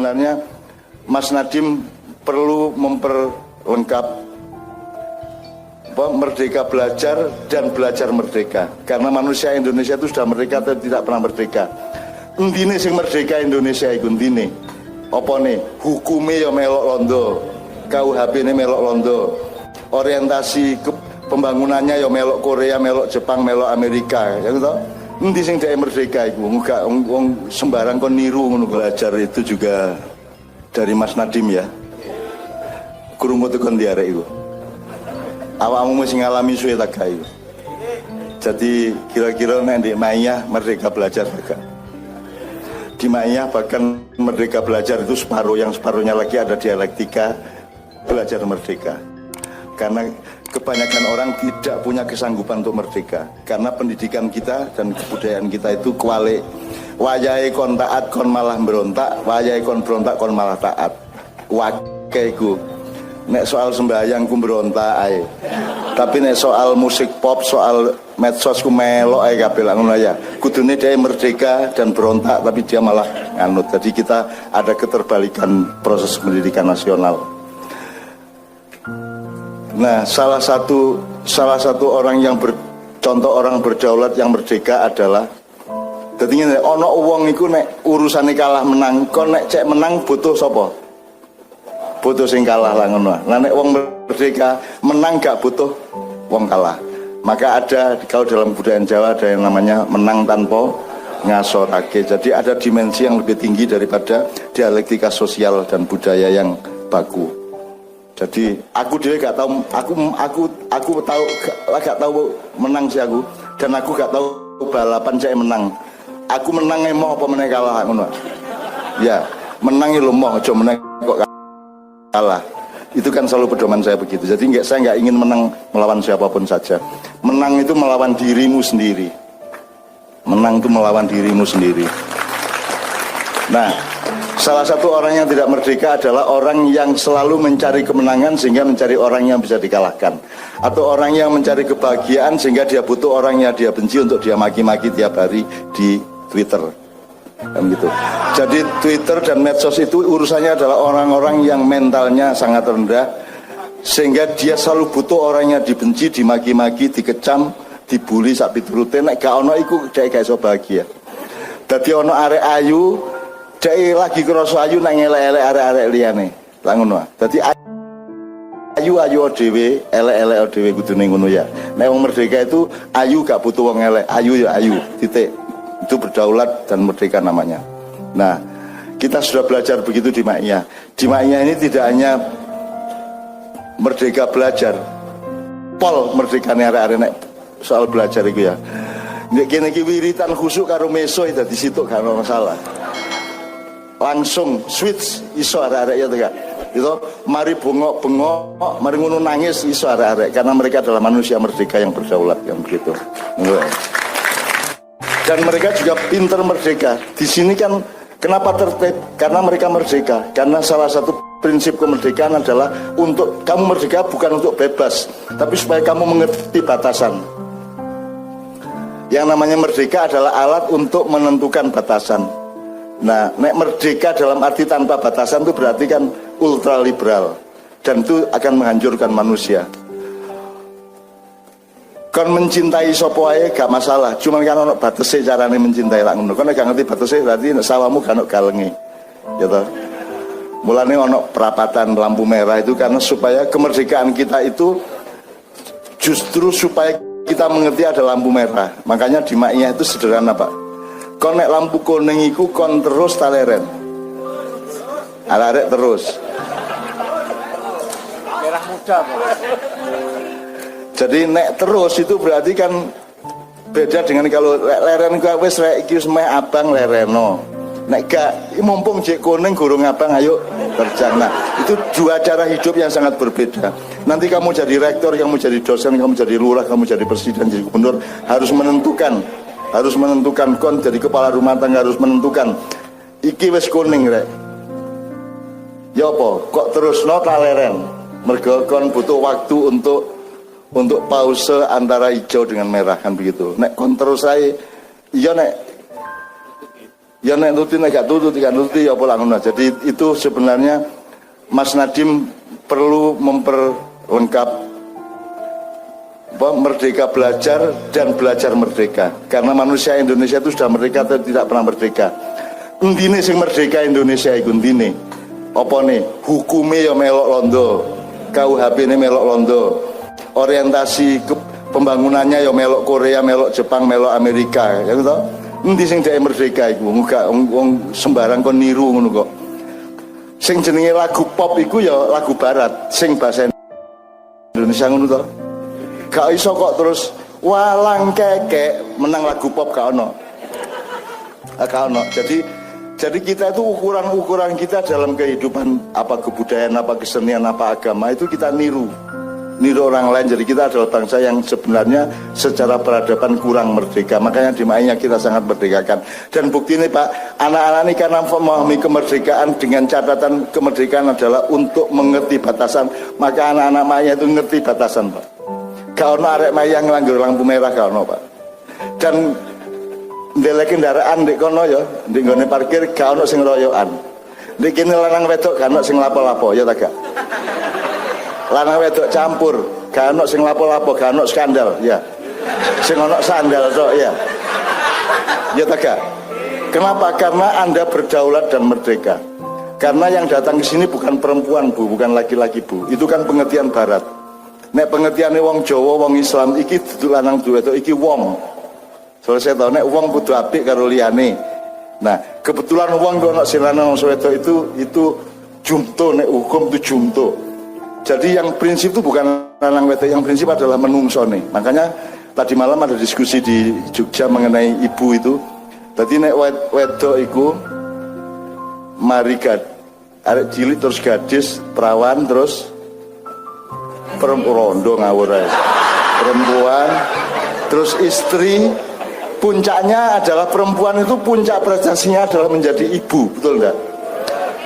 sebenarnya Mas Nadiem perlu memperlengkap merdeka belajar dan belajar merdeka. Karena manusia Indonesia itu sudah merdeka atau tidak pernah merdeka. Endine sing merdeka Indonesia iku endine. Apa nih? Hukume ya melok londo, KUHP-ne melok londo. Orientasi pembangunannya ya melok Korea, melok Jepang, melok Amerika, ya gitu. Endi sing dhek merdeka iku? Enggak wong sembarang kon niru ngono. Belajar itu juga dari Mas Nadiem ya. Krungu tekan diarek iku. Awakmu mesti ngalami suwe tak gawe. Jadi kira-kira nek ndek Maiyah merdeka belajar juga. Di Maiyah bahkan merdeka belajar itu separuh, yang separuhnya lagi ada dialektika belajar merdeka. Karena kebanyakan orang tidak punya kesanggupan untuk merdeka. Karena pendidikan kita dan kebudayaan kita itu kualik. Wayahe kon taat kon malah berontak, wayahe kon berontak kon malah taat. Wakeku. Nek soal sembahyang ku berontak ae. Tapi nek soal musik pop, soal medsos ku melok ae kabeh lah ngono ya. Kudune dia merdeka dan berontak tapi dia malah nganut. Jadi kita ada keterbalikan proses pendidikan nasional. Nah, salah satu orang yang contoh orang berdaulat yang merdeka adalah dadi ngene, ana wong iku nek urusane kalah menang, kon nek cek menang butuh sapa? Butuh sing kalah lah ngono. Lah nek wong merdeka menang gak butuh wong kalah. Maka ada kalau dalam budaya Jawa ada yang namanya menang tanpa ngasorake. Jadi ada dimensi yang lebih tinggi daripada dialektika sosial dan budaya yang baku. Jadi aku dia gak tahu, aku tahu gak tahu menang sih aku, dan aku gak tahu balapan saya menang. Aku menang emoh apa menang kalah ngono. Ya, menang lho moh, aja menang kok kalah. Itu kan selalu pedoman saya begitu. Jadi saya nggak ingin menang melawan siapapun saja. Menang itu melawan dirimu sendiri. Menang itu melawan dirimu sendiri. Nah, salah satu orang yang tidak merdeka adalah orang yang selalu mencari kemenangan sehingga mencari orang yang bisa dikalahkan. Atau orang yang mencari kebahagiaan sehingga dia butuh orang yang dia benci untuk dia maki-maki tiap hari di Twitter. Kan gitu. Jadi Twitter dan medsos itu urusannya adalah orang-orang yang mentalnya sangat rendah sehingga dia selalu butuh orang yang dibenci, dimaki-maki, dikecam, dibully sak piturute. Nek gak ono iku dhek gak iso bahagia. Dadi ono arek ayu dhek lagi krasa ayu nang elek-elek arek-arek liyane. Lah ngono. Dadi ayu dhewe, elek-elek dhewe kudune ngono ya. Nek wong merdeka itu ayu gak butuh wong elek, ayu ya ayu, titik. Itu berdaulat dan merdeka namanya. Nah, kita sudah belajar begitu di Maiyah. Di Maiyah ini tidak hanya merdeka belajar, pol merdekane arek-arek soal belajar itu ya. Nek kene iki wiritan khusuk karo meso itu di situ gak ada masalah. Langsung switch iso arek-arek ya tega. Itu mari bengok-bengok, mari ngono nangis iso arek-arek karena mereka adalah manusia merdeka yang berdaulat yang begitu. Dan mereka juga pinter merdeka. Di sini kan kenapa tertib? Karena mereka merdeka. Karena salah satu prinsip kemerdekaan adalah untuk kamu merdeka bukan untuk bebas, tapi supaya kamu mengerti batasan. Yang namanya merdeka adalah alat untuk menentukan batasan. Nah, nek merdeka dalam arti tanpa batasan itu berarti kan ultraliberal dan itu akan menghancurkan manusia. Kon mencintai sapa wae gak masalah, cuman kan ono batese carane mencintai lak ngono. Kon nek gak ngerti batese berarti sawamu gak ono galenge. Ya toh. Mulane ono perapatan lampu merah itu karena supaya kemerdekaan kita itu justru supaya kita mengerti ada lampu merah. Makanya di Maiyah itu sederhana, Pak. Kon nek lampu kuning iku kon terus taleren. Arek terus. Merah muda, Pak. Jadi nek terus itu berarti kan beda dengan kalau leren ku wis rek iki semeh abang lereno. Nek gak mumpung jek kuning gurung abang ayo terjang. Nah, itu dua cara hidup yang sangat berbeda. Nanti kamu jadi rektor, kamu jadi dosen, kamu jadi lurah, kamu jadi presiden, jadi gubernur harus menentukan kon jadi kepala rumah tangga harus menentukan iki wis kuning rek. Ya apa? Kok terus no leren? Mergo kon butuh waktu untuk pause antara hijau dengan merah kan begitu. Nek kon terus saya, iya nek Ya nek nuruti nek gak nuruti ya apa ngono. Jadi itu sebenarnya Mas Nadiem perlu memperlengkap merdeka belajar dan belajar merdeka. Karena manusia Indonesia itu sudah merdeka atau tidak pernah merdeka. Endine sing merdeka Indonesia iku endine. Apa nih? Hukume ya melok londo. KUHP-ne melok londo. Orientasi pembangunannya ya melok Korea, melok Jepang, melok Amerika, ya gitu. Endi sing dhek merdeka iku? Enggak wong sembarang kon niru ngono kok. Sing jenenge lagu pop iku ya lagu barat, sing bahasa Indonesia ngono to. Gak iso kok terus walang kekek menang lagu pop gak ono. Gak ono. Jadi kita itu ukuran kita dalam kehidupan apa kebudayaan, apa kesenian, apa agama itu kita niru orang lain. Jadi kita adalah bangsa yang sebenarnya secara peradaban kurang merdeka. Makanya di Mainya kita sangat merdekakan. Dan bukti ini Pak, anak-anak ini karena memahami kemerdekaan dengan catatan kemerdekaan adalah untuk mengerti batasan. Maka anak-anak Mainya itu ngerti batasan Pak. Gak ono arek Maya ngelanggar lampu merah gak ono Pak. Dan ndelek kendaraan ndek kono ya, ndek nggone parkir gak ono sing royokan. Ndek kene lanang wedok gak ono sing lapo-lapo ya ta gak. Lanang wedok campur, gak ono sing lapo-lapo, gak ono skandal, ya. Sing ono sandal tok, ya. Ya ta gak? Kenapa? Karena Anda berdaulat dan merdeka. Karena yang datang ke sini bukan perempuan, Bu, bukan laki-laki, Bu. Itu kan pengertian barat. Nek pengertiane wong Jawa, wong Islam iki dudu lanang duwe wedok iki wong. Selesai tau nek wong kudu apik karo liyane. Nah, kebetulan wong kok ono sing lanang wong wedok itu jumto, nek hukum itu jumto. Jadi yang prinsip itu bukan lanang wedok, yang prinsip adalah menungsone. Makanya tadi malam ada diskusi di Jogja mengenai ibu itu. Tadi nek wedok iku mari arek cilik terus gadis, perawan terus rondo ngawur ae. Perempuan terus istri, puncaknya adalah perempuan itu puncak prestasinya adalah menjadi ibu, betul enggak?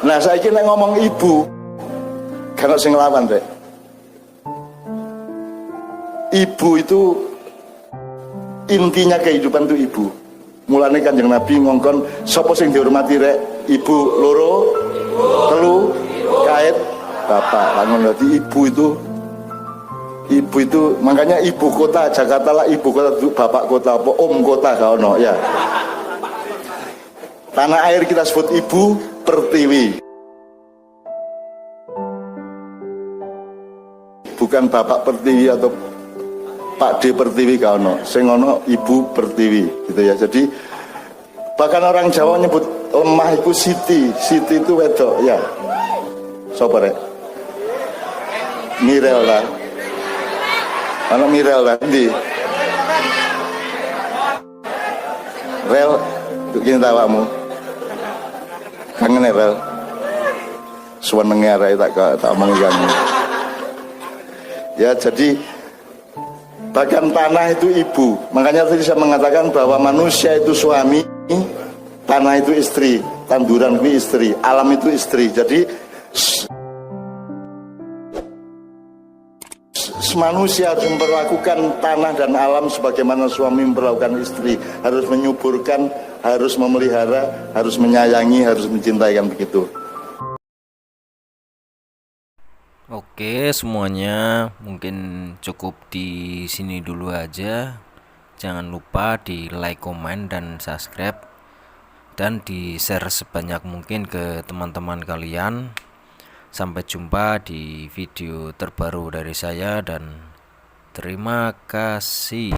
Nah, saya kira ngomong ibu karena sing lawan Rek. Ibu itu intinya kehidupan itu ibu. Mulane Kanjeng Nabi ngongkon sapa sing dihormati Rek? Ibu loro, telu, kait bapak. Ngono dadi ibu itu makanya ibu kota Jakarta lah ibu kota, bapak kota apa om kota gak ono ya. Tanah air kita sebut ibu pertiwi, bukan bapak pertiwi atau Pak D pertiwi gak ono, sing ono ibu pertiwi gitu ya. Jadi bahkan orang Jawa nyebut lemah itu siti itu wedok ya. Sopo Rek? Mirel lah. Anak Mirel tadi Rel bikin tawamu kangen ya Rel suwenenge arek tak omongi kamu ya. Jadi bahkan tanah itu ibu. Makanya tadi saya mengatakan bahwa manusia itu suami, tanah itu istri, tanduran itu istri, alam itu istri. Jadi manusia harus memperlakukan tanah dan alam sebagaimana suami memperlakukan istri, harus menyuburkan, harus memelihara, harus menyayangi, harus mencintai, kan begitu. Oke semuanya, mungkin cukup di sini dulu aja. Jangan lupa di like, komen, dan subscribe, dan di share sebanyak mungkin ke teman-teman kalian. Sampai jumpa di video terbaru dari saya dan terima kasih.